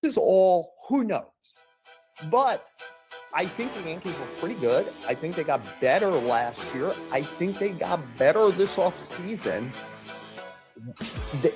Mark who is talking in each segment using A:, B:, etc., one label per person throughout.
A: is all who knows. But I think the Yankees were pretty good. I think they got better last year. I think they got better this offseason.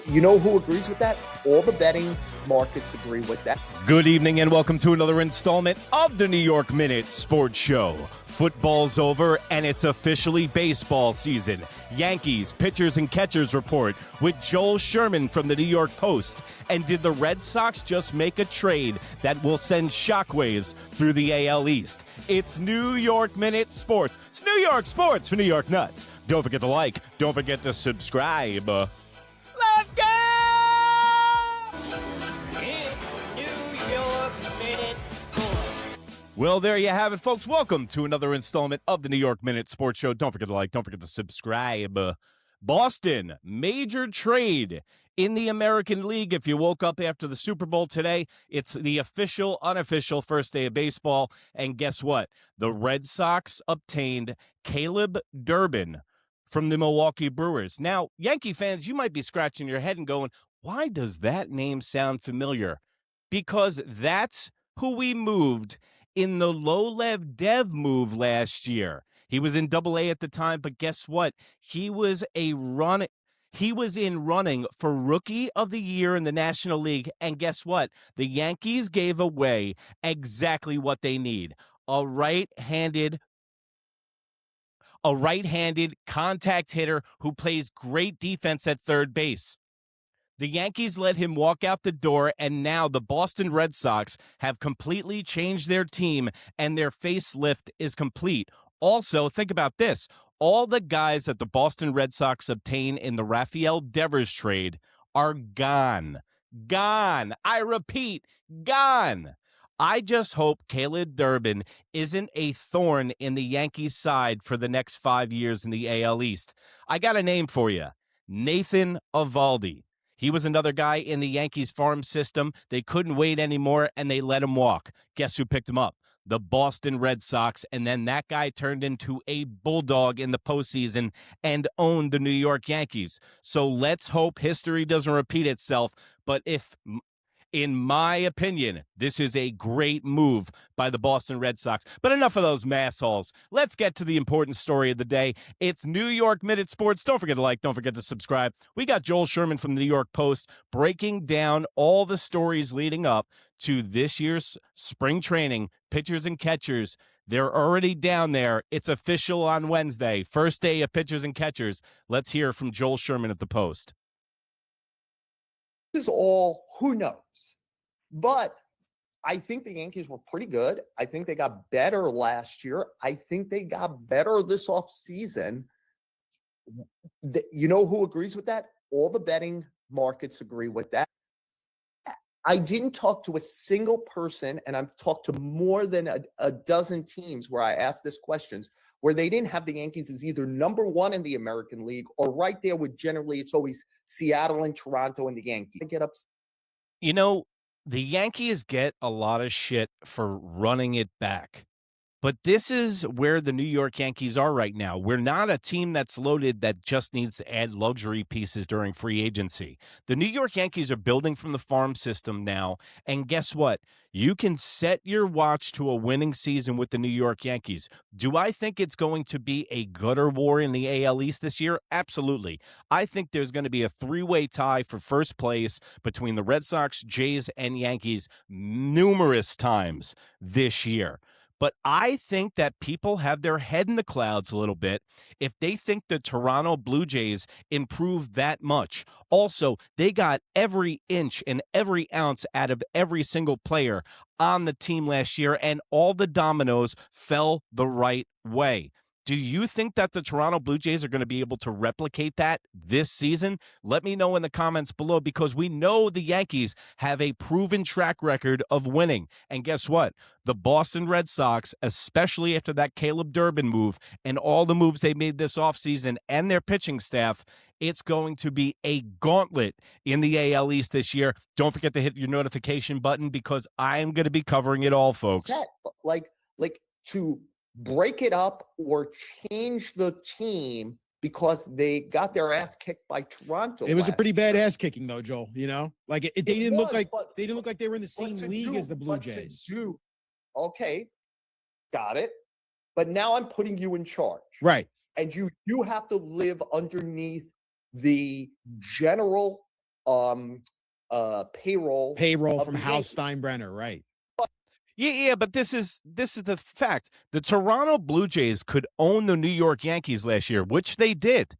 A: You know who agrees with that? All the betting markets agree with that.
B: Good evening and welcome to another installment of the New York Minute Sports Show. Football's over and it's officially baseball season. Yankees pitchers and catchers report with Joel Sherman from the New York Post. And did the Red Sox just make a trade that will send shockwaves through the AL East? It's New York Minute Sports. It's New York Sports for New York Nuts. Don't forget to like. Don't forget to subscribe. Let's go! Well, there you have it, folks. Welcome to another installment of the New York Minute Sports Show. Don't forget to like. Don't forget to subscribe. Boston, major trade in the American League. If you woke up after the Super Bowl today, it's the official, unofficial first day of baseball. And guess what? The Red Sox obtained Caleb Durbin from the Milwaukee Brewers. Now, Yankee fans, you might be scratching your head and going, why does that name sound familiar? Because that's who we moved in the low-lev dev move last year. He was in Double-A at the time, but guess what? He was in running for Rookie of the Year in the National League, and guess what? The Yankees gave away exactly what they need. A right-handed contact hitter who plays great defense at third base. The Yankees let him walk out the door, and now the Boston Red Sox have completely changed their team, and their facelift is complete. Also, think about this. All the guys that the Boston Red Sox obtain in the Rafael Devers trade are gone. Gone. I repeat, gone. I just hope Caleb Durbin isn't a thorn in the Yankees' side for the next 5 years in the AL East. I got a name for you. Nathan Eovaldi. He was another guy in the Yankees farm system. They couldn't wait anymore, and they let him walk. Guess who picked him up? The Boston Red Sox, and then that guy turned into a bulldog in the postseason and owned the New York Yankees. So let's hope history doesn't repeat itself, but in my opinion, this is a great move by the Boston Red Sox. But enough of those massholes. Let's get to the important story of the day. It's New York Minute Sports. Don't forget to like. Don't forget to subscribe. We got Joel Sherman from the New York Post breaking down all the stories leading up to this year's spring training. Pitchers and catchers, they're already down there. It's official on Wednesday. First day of pitchers and catchers. Let's hear from Joel Sherman at the Post.
A: This is all who knows. But I think the Yankees were pretty good. I think they got better last year. I think they got better this offseason. You know who agrees with that? All the betting markets agree with that. I didn't talk to a single person, and I've talked to more than a dozen teams where I asked this questions, where they didn't have the Yankees as either number one in the American League or right there with generally it's always Seattle and Toronto and the Yankees. Get upset.
B: You know, the Yankees get a lot of shit for running it back. But this is where the New York Yankees are right now. We're not a team that's loaded that just needs to add luxury pieces during free agency. The New York Yankees are building from the farm system now. And guess what? You can set your watch to a winning season with the New York Yankees. Do I think it's going to be a gutter war in the AL East this year? Absolutely. I think there's going to be a three-way tie for first place between the Red Sox, Jays, and Yankees numerous times this year. But I think that people have their head in the clouds a little bit if they think the Toronto Blue Jays improved that much. Also, they got every inch and every ounce out of every single player on the team last year, and all the dominoes fell the right way. Do you think that the Toronto Blue Jays are going to be able to replicate that this season? Let me know in the comments below, because we know the Yankees have a proven track record of winning. And guess what? The Boston Red Sox, especially after that Caleb Durbin move and all the moves they made this offseason and their pitching staff, it's going to be a gauntlet in the AL East this year. Don't forget to hit your notification button, because I'm going to be covering it all, folks.
A: Like to break it up or change the team because they got their ass kicked by Toronto.
C: It was a pretty bad
A: year.
C: ass kicking though, Joel. You know, like they didn't look like they were in the same league as the Blue Jays.
A: Okay, got it. But now I'm putting you in charge,
C: Right?
A: And you have to live underneath the general payroll
C: from House Steinbrenner, right?
B: Yeah, but this is the fact. The Toronto Blue Jays could own the New York Yankees last year, which they did.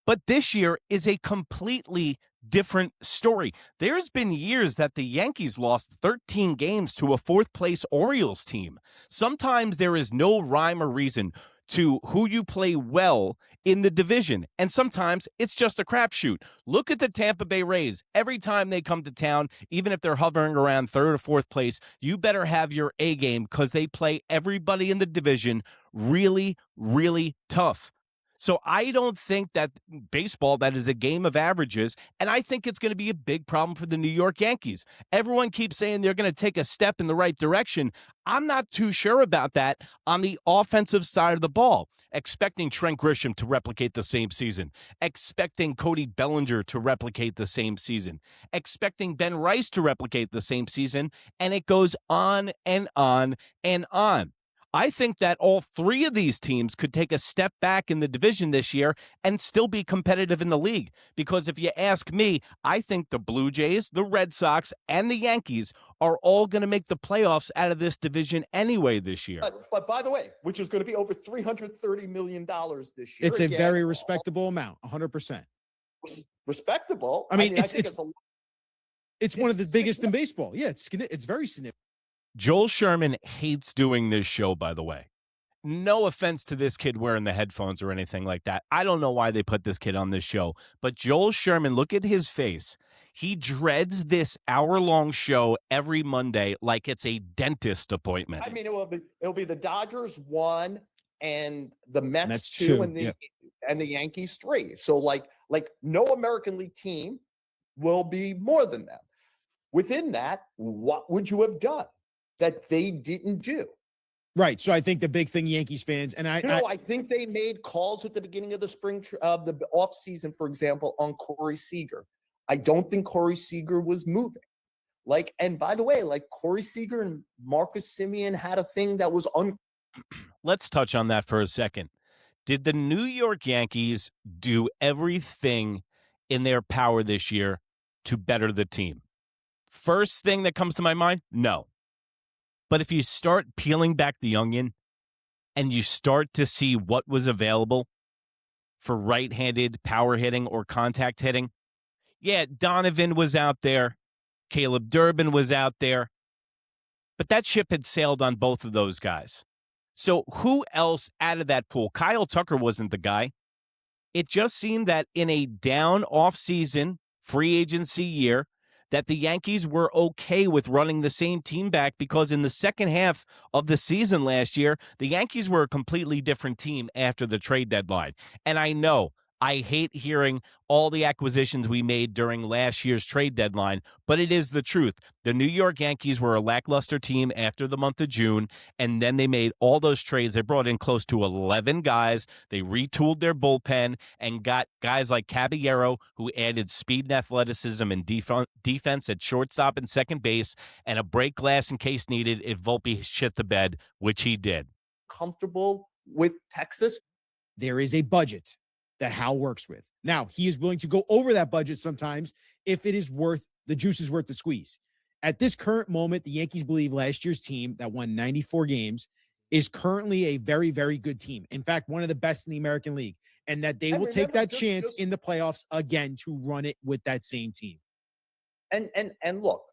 B: But this year is a completely different story. There's been years that the Yankees lost 13 games to a fourth-place Orioles team. Sometimes there is no rhyme or reason to who you play well in the division, and sometimes it's just a crapshoot. Look at the Tampa Bay Rays. Every time they come to town, even if they're hovering around third or fourth place, you better have your A game because they play everybody in the division really, really tough. So I don't think that baseball, that is a game of averages, and I think it's going to be a big problem for the New York Yankees. Everyone keeps saying they're going to take a step in the right direction. I'm not too sure about that on the offensive side of the ball. Expecting Trent Grisham to replicate the same season, expecting Cody Bellinger to replicate the same season, expecting Ben Rice to replicate the same season, and it goes on and on and on. I think that all three of these teams could take a step back in the division this year and still be competitive in the league. Because if you ask me, I think the Blue Jays, the Red Sox, and the Yankees are all going to make the playoffs out of this division anyway this year.
A: But by the way, which is going to be over $330 million this year.
C: It's a very respectable amount, 100%.
A: Respectable?
C: I mean,
A: I think
C: it's one of the biggest in baseball. Yeah, it's very significant.
B: Joel Sherman hates doing this show, by the way. No offense to this kid wearing the headphones or anything like that. I don't know why they put this kid on this show. But Joel Sherman, look at his face. He dreads this hour-long show every Monday like it's a dentist appointment.
A: I mean, it'll be the Dodgers 1 and the Mets 2
C: two,
A: and the Yankees 3. So like no American League team will be more than them. Within that, what would you have done that they didn't do?
C: Right. So I think the big thing, Yankees fans, and
A: I think they made calls at the beginning of the spring of the off season, for example, on Corey Seager. I don't think Corey Seager was moving. And by the way, Corey Seager and Marcus Semien had a thing that was
B: Let's touch on that for a second. Did the New York Yankees do everything in their power this year to better the team? First thing that comes to my mind, no. But if you start peeling back the onion and you start to see what was available for right-handed power hitting or contact hitting, yeah, Donovan was out there. Caleb Durbin was out there. But that ship had sailed on both of those guys. So who else out of that pool? Kyle Tucker wasn't the guy. It just seemed that in a down off-season free agency year, that the Yankees were okay with running the same team back because in the second half of the season last year, the Yankees were a completely different team after the trade deadline. And I know I hate hearing all the acquisitions we made during last year's trade deadline, but it is the truth. The New York Yankees were a lackluster team after the month of June, and then they made all those trades. They brought in close to 11 guys. They retooled their bullpen and got guys like Caballero, who added speed and athleticism and defense at shortstop and second base, and a break glass in case needed if Volpe shit the bed, which he did.
A: Comfortable with Texas?
C: There is a budget that Hal works with. Now, he is willing to go over that budget sometimes if it is worth, the juice is worth the squeeze. At this current moment, the Yankees believe last year's team that won 94 games is currently a very, very good team. In fact, one of the best in the American League, and that they will take that chance in the playoffs again to run it with that same team.
A: And look,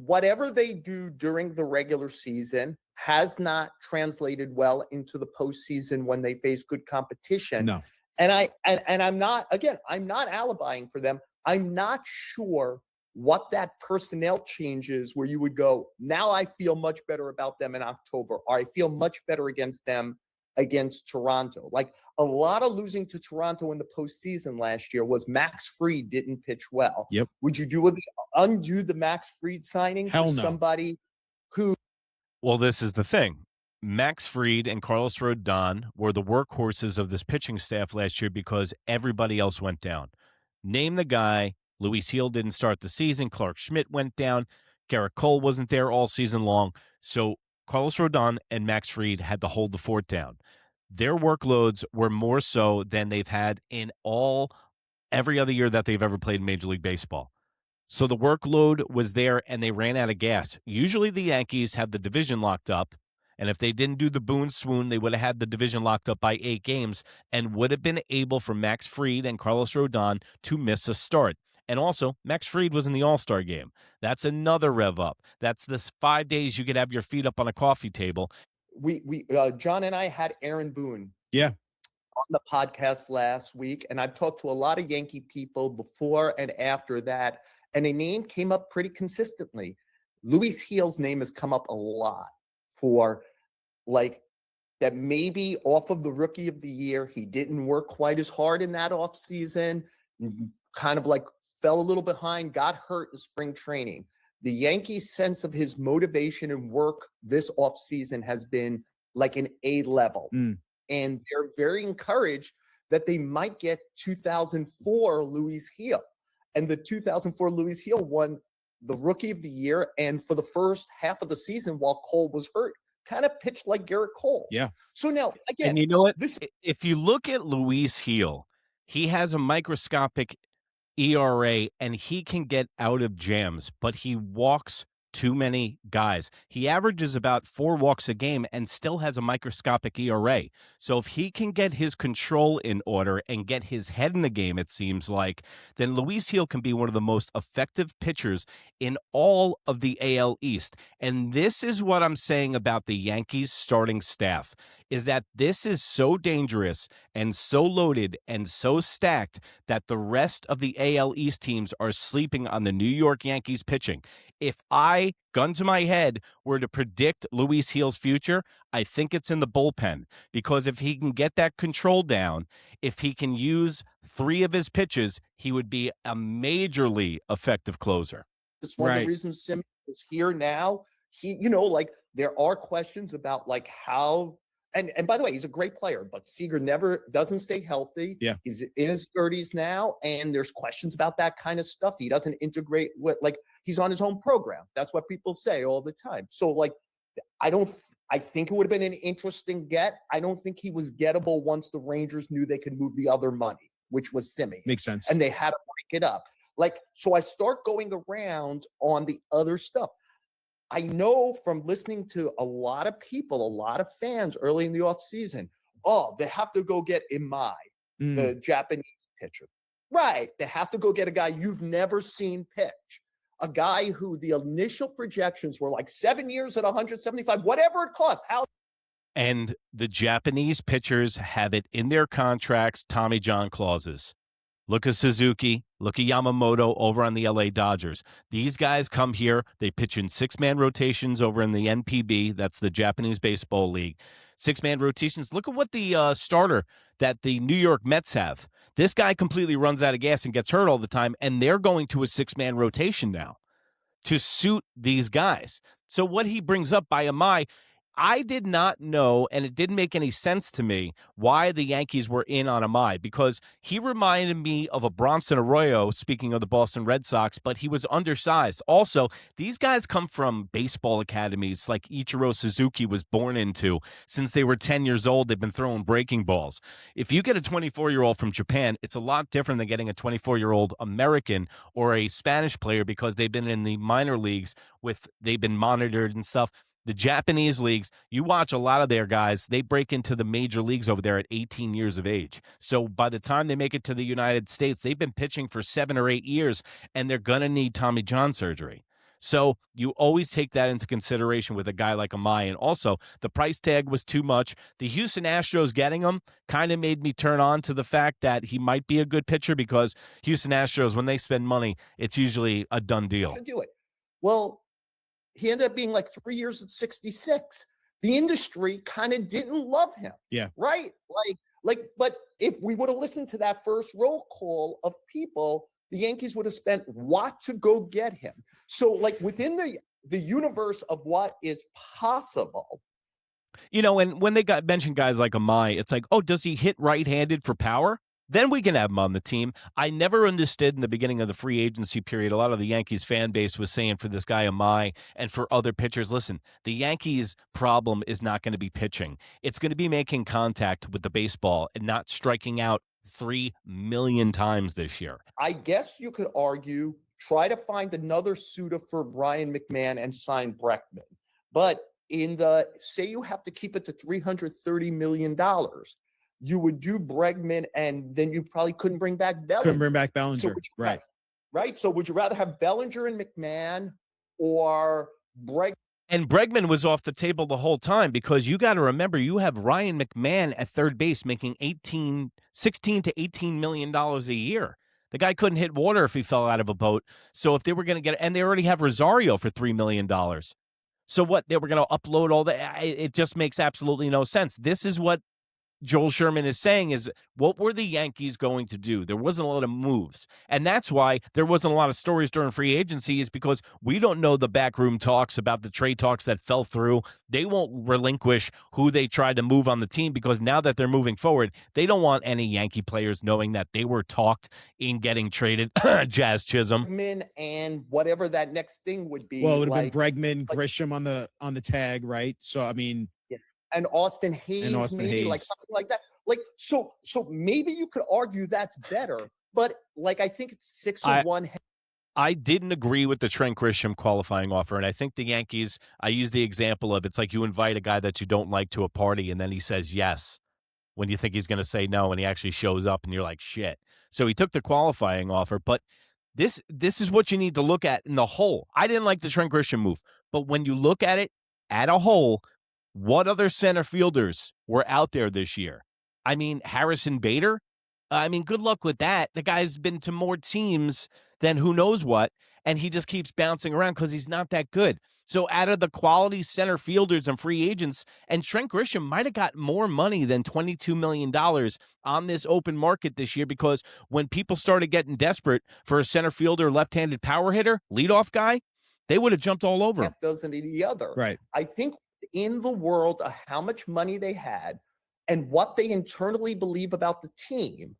A: whatever they do during the regular season has not translated well into the postseason when they face good competition.
C: No.
A: And I'm not alibying for them. I'm not sure what that personnel change is where you would go, now I feel much better about them in October, or I feel much better against them against Toronto. Like a lot of losing to Toronto in the postseason last year was Max Fried didn't pitch well.
C: Yep.
A: Would you undo the Max Fried signing
C: Hell
A: for
C: no.
A: somebody who?
B: Well, this is the thing. Max Fried and Carlos Rodón were the workhorses of this pitching staff last year because everybody else went down. Name the guy. Luis Heel didn't start the season. Clark Schmidt went down. Garrett Cole wasn't there all season long. So Carlos Rodón and Max Fried had to hold the fort down. Their workloads were more so than they've had in every other year that they've ever played in Major League Baseball. So the workload was there and they ran out of gas. Usually the Yankees had the division locked up. And if they didn't do the Boone swoon, they would have had the division locked up by 8 games and would have been able for Max Fried and Carlos Rodón to miss a start. And also, Max Fried was in the All-Star game. That's another rev up. That's this 5 days you could have your feet up on a coffee table.
A: John and I had Aaron Boone
C: Yeah.
A: on the podcast last week, and I've talked to a lot of Yankee people before and after that, and a name came up pretty consistently. Luis Heel's name has come up a lot for like that maybe off of the Rookie of the Year, he didn't work quite as hard in that offseason, kind of like fell a little behind, got hurt in spring training. The Yankees' sense of his motivation and work this offseason has been like an A level. And they're very encouraged that they might get 2004 Luis Heel. And the 2004 Luis Heel won the Rookie of the Year. And for the first half of the season, while Cole was hurt, kind of pitched like Garrett Cole.
C: Yeah.
A: So now, again,
B: and you know what? If you look at Luis Heel, he has a microscopic ERA and he can get out of jams, but he walks too many guys. He averages about 4 walks a game and still has a microscopic ERA. So if he can get his control in order and get his head in the game, it seems like, then Luis Heel can be one of the most effective pitchers in all of the AL East. And this is what I'm saying about the Yankees starting staff, is that this is so dangerous and so loaded and so stacked that the rest of the AL East teams are sleeping on the New York Yankees pitching. If I, gun to my head, were to predict Luis Heel's future, I think it's in the bullpen. Because if he can get that control down, if he can use 3 of his pitches, he would be a majorly effective closer.
A: It's one of the reasons Simmons is here now. He, like there are questions about like how, and by the way, he's a great player, but Seager never doesn't stay healthy.
C: Yeah.
A: He's in his 30s now, and there's questions about that kind of stuff. He doesn't integrate with, like, he's on his own program. That's what people say all the time. So, like, I think it would have been an interesting get. I don't think he was gettable once the Rangers knew they could move the other money, which was Simeon.
C: Makes sense.
A: And they had to break it up. Like, so I start going around on the other stuff. I know from listening to a lot of people, a lot of fans early in the offseason, they have to go get Imai, the Japanese pitcher. Right. They have to go get a guy you've never seen pitch, a guy who the initial projections were like 7 years at 175, whatever it costs.
B: And the Japanese pitchers have it in their contracts, Tommy John clauses. Look at Suzuki. Look at Yamamoto over on the LA Dodgers. These guys come here. They pitch in 6-man rotations over in the NPB. That's the Japanese Baseball League. 6-man rotations. Look at what the starter that the New York Mets have. This guy completely runs out of gas and gets hurt all the time, and they're going to a 6-man rotation now to suit these guys. So what he brings up by Imai, I did not know, and it didn't make any sense to me, why the Yankees were in on Imai, because he reminded me of a Bronson Arroyo, speaking of the Boston Red Sox, but he was undersized. Also, these guys come from baseball academies like Ichiro Suzuki was born into. Since they were 10 years old, they've been throwing breaking balls. If you get a 24-year-old from Japan, it's a lot different than getting a 24-year-old American or a Spanish player because they've been in the minor leagues they've been monitored and stuff. The Japanese leagues, you watch a lot of their guys, they break into the major leagues over there at 18 years of age. So by the time they make it to the United States, they've been pitching for 7 or 8 years, and they're going to need Tommy John surgery. So you always take that into consideration with a guy like Imai. And also, the price tag was too much. The Houston Astros getting him kind of made me turn on to the fact that he might be a good pitcher, because Houston Astros, when they spend money, it's usually a done deal.
A: Do it. Well, he ended up being like 3 years at 66. The industry kind of didn't love him.
C: Yeah.
A: Right? But if we would have listened to that first roll call of people, the Yankees would have spent what to go get him. So, like, within the universe of what is possible,
B: You know, and when they got mentioned guys like Amai, it's like, oh, does he hit right-handed for power? Then we can have him on the team. I never understood in the beginning of the free agency period, a lot of the Yankees fan base was saying for this guy Amai and for other pitchers, listen, the Yankees' problem is not going to be pitching. It's going to be making contact with the baseball and not striking out 3 million times this year.
A: I guess you could argue, try to find another suitor for Brian McMahon and sign Bregman. But say you have to keep it to $330 million, you would do Bregman, and then you probably couldn't bring back Bellinger.
C: Couldn't bring back Bellinger, right?
A: Right. So would you rather have Bellinger and McMahon or Bregman?
B: And Bregman was off the table the whole time because you got to remember you have Ryan McMahon at third base making $16 to $18 million a year. The guy couldn't hit water if he fell out of a boat. So if they were going to and they already have Rosario for $3 million. So what, they were going to upload all that? It just makes absolutely no sense. This is what Joel Sherman is saying is, what were the Yankees going to do? There wasn't a lot of moves. And that's why there wasn't a lot of stories during free agency, is because we don't know the backroom talks about the trade talks that fell through. They won't relinquish who they tried to move on the team because now that they're moving forward, they don't want any Yankee players knowing that they were talked in getting traded. Jazz Chisholm.
A: Bregman and whatever that next thing would be.
C: Well, it would have been Bregman, Grisham on the tag, right? So, I mean...
A: And Austin Hayes, like something like that. Like, so maybe you could argue that's better, but like, I think it's 6-1.
B: I didn't agree with the Trent Grisham qualifying offer. And I think the Yankees, I use the example of, it's like you invite a guy that you don't like to a party and then he says yes when you think he's going to say no, and he actually shows up and you're like, shit. So he took the qualifying offer, but this is what you need to look at in the whole. I didn't like the Trent Grisham move, but when you look at it at a whole, what other center fielders were out there this year? I mean, Harrison Bader? I mean, good luck with that. The guy's been to more teams than who knows what, and he just keeps bouncing around because he's not that good. So out of the quality center fielders and free agents, and Trent Grisham might have got more money than $22 million on this open market this year, because when people started getting desperate for a center fielder, left-handed power hitter, leadoff guy, they would have jumped all over him.
A: Doesn't need the other.
C: Right.
A: I think in the world of how much money they had and what they internally believe about the team.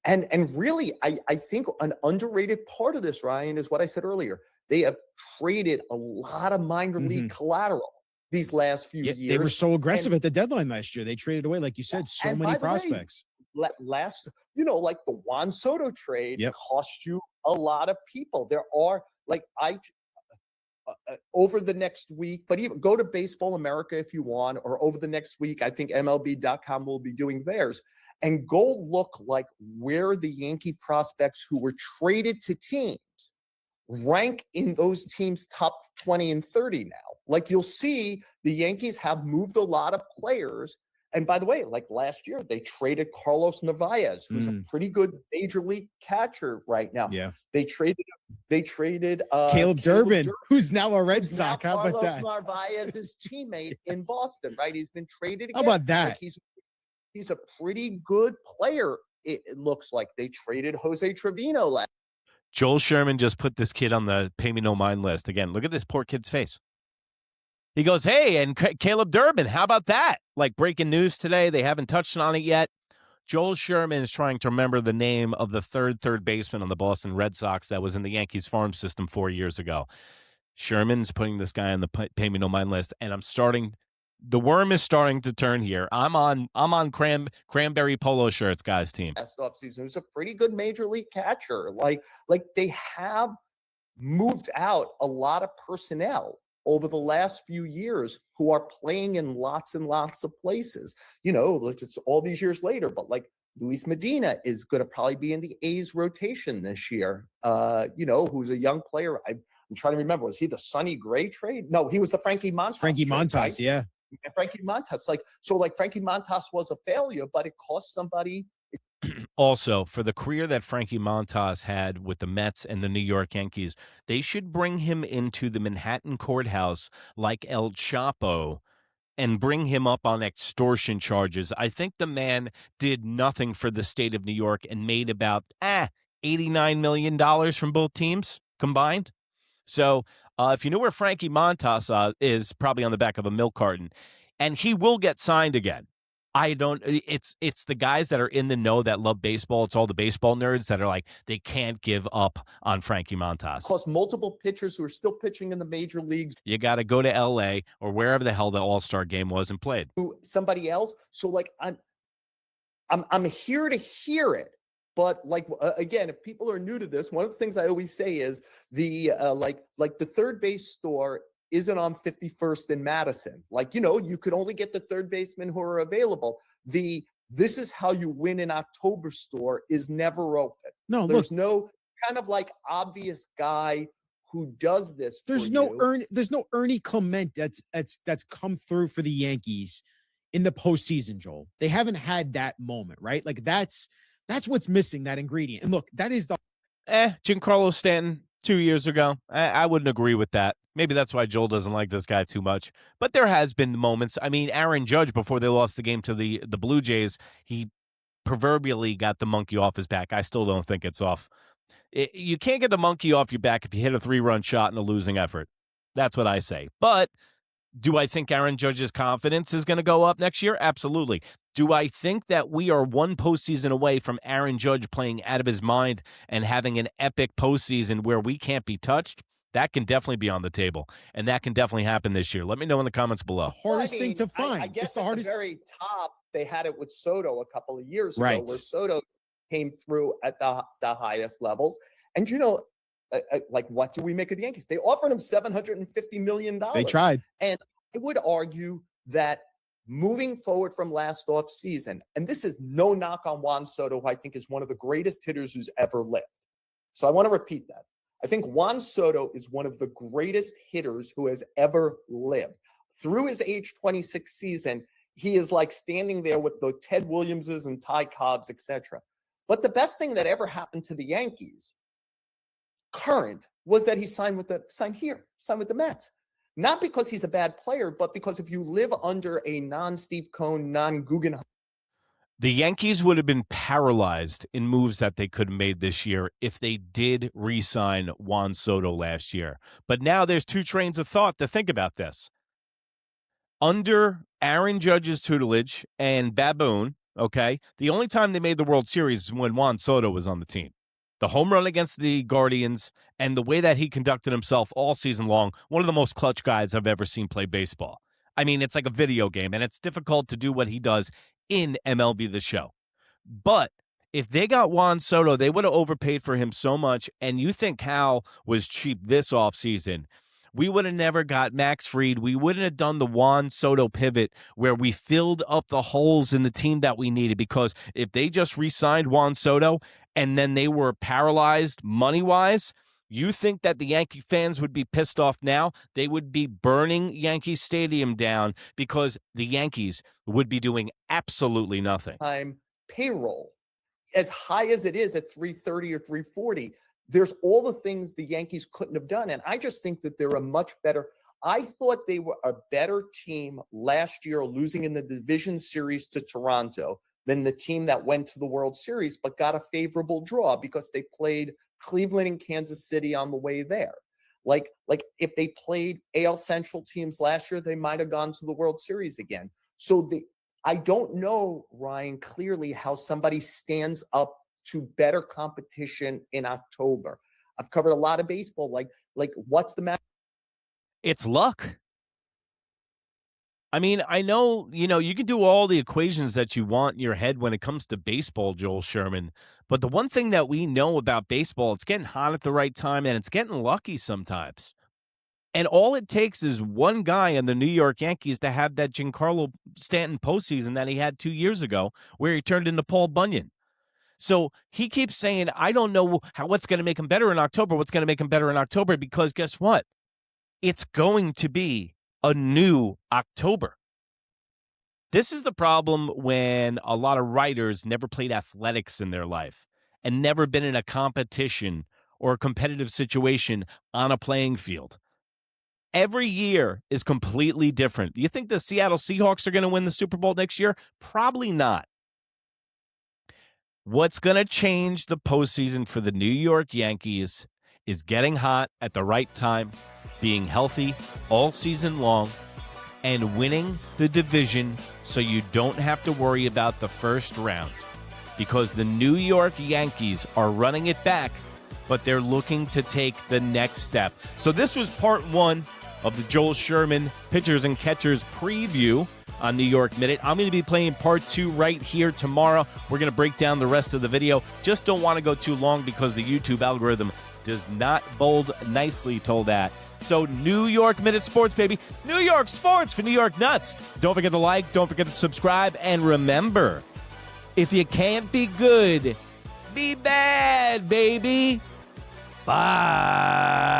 A: And really, I think an underrated part of this, Ryan, is what I said earlier. They have traded a lot of minor league collateral these last few years.
C: They were so aggressive at the deadline last year. They traded away, like you said, so many prospects.
A: Last, like the Juan Soto trade cost you a lot of people. There are, like, over the next week, but even go to Baseball America if you want, or over the next week, I think MLB.com will be doing theirs, and go look like where the Yankee prospects who were traded to teams rank in those teams' top 20 and 30 now. Like, you'll see the Yankees have moved a lot of players. And by the way, like last year, they traded Carlos Narvaez, who's a pretty good major league catcher right now.
C: Yeah.
A: They traded
C: Caleb Durbin, who's now a Red Sox. How about that?
A: Narvaez's teammate in Boston, right? He's been traded again.
C: How about that?
A: Like, he's a pretty good player. It looks like they traded Jose Trevino last.
B: Joel Sherman just put this kid on the pay me no mind list. Again, look at this poor kid's face. He goes, hey, and Caleb Durbin, how about that? Like, breaking news today. They haven't touched on it yet. Joel Sherman is trying to remember the name of the third baseman on the Boston Red Sox that was in the Yankees farm system 4 years ago. Sherman's putting this guy on the pay me no mind list, and the worm is starting to turn here. I'm on cranberry polo shirts, guys, team.
A: Last offseason, who's a pretty good major league catcher. Like they have moved out a lot of personnel over the last few years who are playing in lots and lots of places. It's all these years later, but like Luis Medina is going to probably be in the A's rotation this year. Who's a young player. I'm trying to remember. Was he the Sonny Gray trade? No, he was the Frankie Montas.
C: Frankie Montas, right? Yeah.
A: Frankie Montas. Frankie Montas was a failure, but it cost somebody.
B: Also, for the career that Frankie Montas had with the Mets and the New York Yankees, they should bring him into the Manhattan courthouse like El Chapo and bring him up on extortion charges. I think the man did nothing for the state of New York and made about $89 million from both teams combined. So if you know where Frankie Montas is, probably on the back of a milk carton. and he will get signed again. It's the guys that are in the know that love baseball. It's all the baseball nerds that are like, they can't give up on Frankie Montas.
A: Plus multiple pitchers who are still pitching in the major leagues.
B: You got to go to LA or wherever the hell the All-Star game was and played.
A: Somebody else. So like, I'm here to hear it. But like, again, if people are new to this, one of the things I always say is the like the third base store isn't on 51st in Madison. Like, you could only get the third basemen who are available. This is how you win in October store is never open.
C: No,
A: there's no kind of like obvious guy who does this.
C: There's no Ernie Clement that's come through for the Yankees in the postseason, Joel. They haven't had that moment, right? Like that's what's missing, that ingredient. And look, that is the
B: Giancarlo Stanton 2 years ago. I wouldn't agree with that. Maybe that's why Joel doesn't like this guy too much. But there has been moments. I mean, Aaron Judge, before they lost the game to the Blue Jays, he proverbially got the monkey off his back. I still don't think it's off. You can't get the monkey off your back if you hit a 3-run shot in a losing effort. That's what I say. But do I think Aaron Judge's confidence is going to go up next year? Absolutely. Do I think that we are one postseason away from Aaron Judge playing out of his mind and having an epic postseason where we can't be touched? That can definitely be on the table, and that can definitely happen this year. Let me know in the comments below.
C: Hardest thing to find.
A: I guess
C: it's the
A: at
C: hardest.
A: the very top, they had it with Soto a couple of years
C: Right.
A: ago, where Soto came through at the highest levels. And like, what do we make of the Yankees? They offered him $750 million.
C: They tried.
A: And I would argue that moving forward from last offseason, and this is no knock on Juan Soto, who I think is one of the greatest hitters who's ever lived. So I want to repeat that. I think Juan Soto is one of the greatest hitters who has ever lived. Through his age 26 season, he is like standing there with the Ted Williamses and Ty Cobbs, etc. But the best thing that ever happened to the Yankees, current, was that he signed with the Mets. Not because he's a bad player, but because if you live under a non-Steve Cohn, non-Guggenheim.
B: The Yankees would have been paralyzed in moves that they could have made this year if they did re-sign Juan Soto last year. But now there's two trains of thought to think about this. Under Aaron Judge's tutelage and Baboon, okay, the only time they made the World Series is when Juan Soto was on the team. The home run against the Guardians and the way that he conducted himself all season long, one of the most clutch guys I've ever seen play baseball. I mean, it's like a video game, and it's difficult to do what he does in MLB The Show. But if they got Juan Soto, they would have overpaid for him so much, and you think Hal was cheap this offseason. We would have never got Max Fried. We wouldn't have done the Juan Soto pivot where we filled up the holes in the team that we needed, because if they just re-signed Juan Soto and then they were paralyzed money-wise, you think that the Yankee fans would be pissed off now? They would be burning Yankee Stadium down because the Yankees would be doing absolutely nothing.
A: Payroll, as high as it is at 330 or 340, there's all the things the Yankees couldn't have done. And I just think that they're a much better. I thought they were a better team last year, losing in the division series to Toronto, than the team that went to the World Series but got a favorable draw because they played Cleveland and Kansas City on the way there. Like if they played AL Central teams last year, they might have gone to the World Series again. So I don't know, Ryan, clearly how somebody stands up to better competition in October. I've covered a lot of baseball. Like what's the matter?
B: It's luck. I mean, I know, you can do all the equations that you want in your head when it comes to baseball, Joel Sherman. But the one thing that we know about baseball, it's getting hot at the right time, and it's getting lucky sometimes. And all it takes is one guy in the New York Yankees to have that Giancarlo Stanton postseason that he had 2 years ago, where he turned into Paul Bunyan. So he keeps saying, I don't know what's going to make him better in October, because guess what? It's going to be a new October. This is the problem when a lot of writers never played athletics in their life and never been in a competition or a competitive situation on a playing field. Every year is completely different. Do you think the Seattle Seahawks are going to win the Super Bowl next year? Probably not. What's going to change the postseason for the New York Yankees is getting hot at the right time, being healthy all season long, and winning the division so you don't have to worry about the first round. Because the New York Yankees are running it back, but they're looking to take the next step. So this was part one of the Joel Sherman pitchers and catchers preview on New York Minute. I'm going to be playing part two right here tomorrow. We're going to break down the rest of the video. Just don't want to go too long because the YouTube algorithm does not bold nicely to that. So New York Minute Sports, baby. It's New York Sports for New York Nuts. Don't forget to like, don't forget to subscribe, and remember, if you can't be good, be bad, baby. Bye.